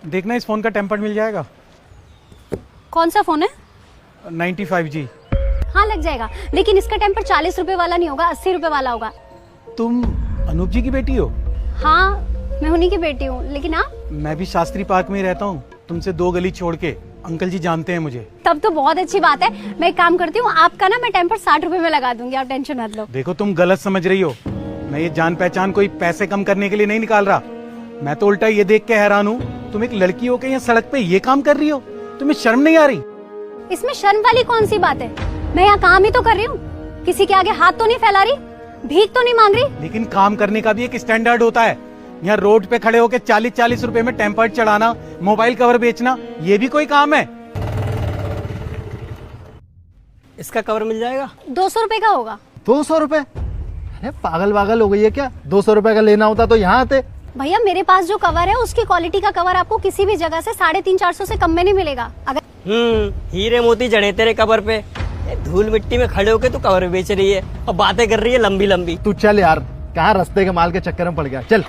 देखना इस फोन का टेम्पर मिल जाएगा। कौन सा फोन है? 95G। हाँ लग जाएगा, लेकिन इसका टेम्पर 40 रुपए वाला नहीं होगा, 80 रुपए वाला होगा। तुम अनूप जी की बेटी हो? हाँ मैं उन्हीं की बेटी हूँ, लेकिन आप? मैं भी शास्त्री पार्क में ही रहता हूँ, तुमसे 2 गली छोड़ के। अंकल जी जानते हैं मुझे। तब तो बहुत अच्छी बात है। मैं एक काम करती हूँ, आपका ना मैं टेम्पर 60 रुपए में लगा दूंगी, आप टेंशन मत लो। देखो तुम गलत समझ रही हो, मैं ये जान पहचान कोई पैसे कम करने के लिए नहीं निकाल रहा। मैं तो उल्टा ये देख के हैरान हूँ, तुम एक लड़की हो के यहाँ सड़क पे ये काम कर रही हो, तुम्हें शर्म नहीं आ रही? इसमें शर्म वाली कौन सी बात है? मैं यहाँ काम ही तो कर रही हूँ, किसी के आगे हाथ तो नहीं फैला रही, भीख तो नहीं मांग रही। लेकिन काम करने का भी एक स्टैंडर्ड होता है। यहाँ रोड पे खड़े होके 40-40 रुपए में टेम्पर्ड चढ़ाना, मोबाइल कवर बेचना, ये भी कोई काम है? इसका कवर मिल जाएगा? 200 रुपए का होगा। 200 रुपए? अरे पागल वागल हो गई है क्या? 200 रुपए का लेना होता तो यहाँ आते। भैया मेरे पास जो कवर है उसकी क्वालिटी का कवर आपको किसी भी जगह से 350-400 से कम में नहीं मिलेगा। अगर हीरे मोती जड़े तेरे कवर पे। धूल मिट्टी में खड़े होके तू कवर बेच रही है और बातें कर रही है लंबी लंबी। तू चल यार, कहाँ रास्ते के माल के चक्कर में पड़ गया, चल।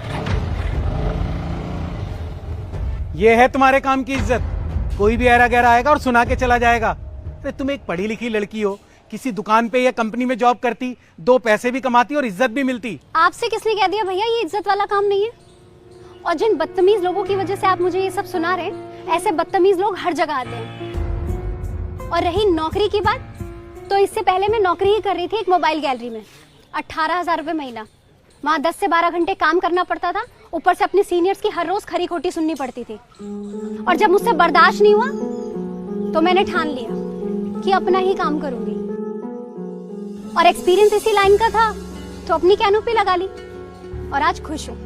ये है तुम्हारे काम की इज्जत? कोई भी ऐरा गैरा आएगा और सुना के चला जाएगा। अरे तुम एक पढ़ी लिखी लड़की हो, किसी दुकान पे या कंपनी में जॉब करती, 2 पैसे भी कमाती और इज्जत भी मिलती। आपसे किसने कह दिया भैया ये इज्जत वाला काम नहीं है? और जिन बदतमीज लोगों की वजह से आप मुझे ये सब सुना रहे हैं, ऐसे बदतमीज लोग हर जगह आते हैं। और रही नौकरी की बात, तो इससे पहले मैं नौकरी ही कर रही थी एक मोबाइल गैलरी में, 18,000 रुपए महीना। वहाँ 10 से 12 घंटे काम करना पड़ता था, ऊपर से अपने सीनियर्स की हर रोज खरी खोटी सुननी पड़ती थी। और जब मुझसे बर्दाश्त नहीं हुआ तो मैंने ठान लिया कि अपना ही काम करूंगी। और एक्सपीरियंस इसी लाइन का था तो अपनी कैनोपी लगा ली और आज खुश हूँ।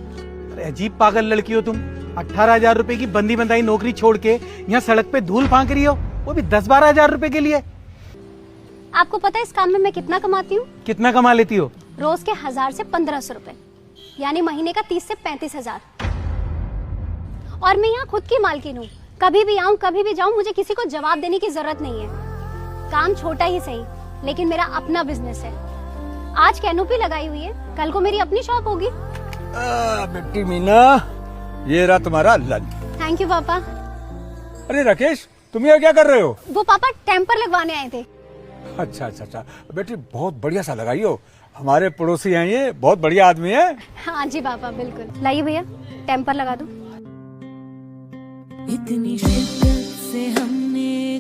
अरे अजीब पागल लड़की हो तुम। 18,000 रुपए की बंदी बंधाई नौकरी छोड़ के यहाँ सड़क पे धूल फांक रही हो, वो भी 10-12 हजार रुपए के लिए। आपको पता है इस काम में मैं कितना कमाती हूँ? कितना कमा लेती हो? रोज के 1000 से 1500 रुपए, यानी महीने का 30 से 35 हजार। और मैं यहाँ खुद की मालकिन हूँ, कभी भी आऊँ कभी भी जाऊँ, मुझे किसी को जवाब देने की जरूरत नहीं है। काम छोटा ही सही, लेकिन मेरा अपना बिजनेस है। आज कैनोपी लगाई हुई है, कल को मेरी अपनी शॉप होगी। बेटी मीना, ये रहा तुम्हारा लंच। थैंक यू पापा। अरे राकेश, तुम यहाँ क्या कर रहे हो? वो पापा टेम्पर लगवाने आए थे। अच्छा अच्छा अच्छा बेटी, बहुत बढ़िया सा लगाई हो। हमारे पड़ोसी हैं, ये बहुत बढ़िया आदमी है। हाँ जी पापा बिल्कुल। लाइए भैया टेम्पर लगा दो। इतनी शिद्दत से हमने